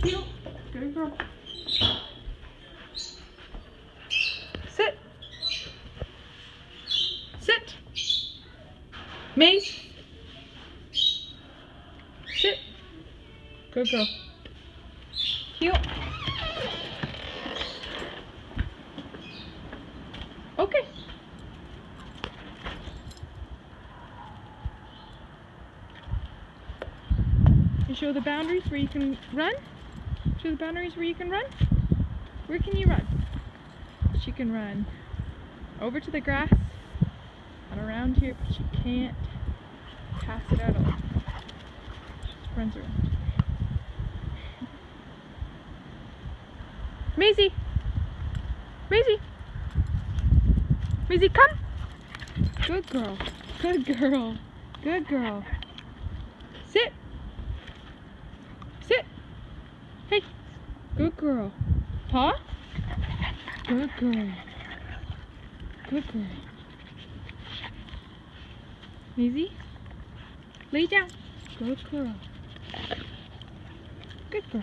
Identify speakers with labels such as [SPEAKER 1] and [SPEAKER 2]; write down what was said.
[SPEAKER 1] Heel. Good girl. Sit. Sit. Maze. Sit. Good girl. Heel. Okay. You show the boundaries where you can run. Show the boundaries where you can run. Where can you run? She can run over to the grass and around here, but she can't pass it out all. She just runs around. Maisie! Maisie! Maisie, come! Good girl. Good girl. Good girl. Sit. Sit. Hey. Good girl. Paw? Good girl. Good girl. Maisie? Lay down. Good girl. Good girl.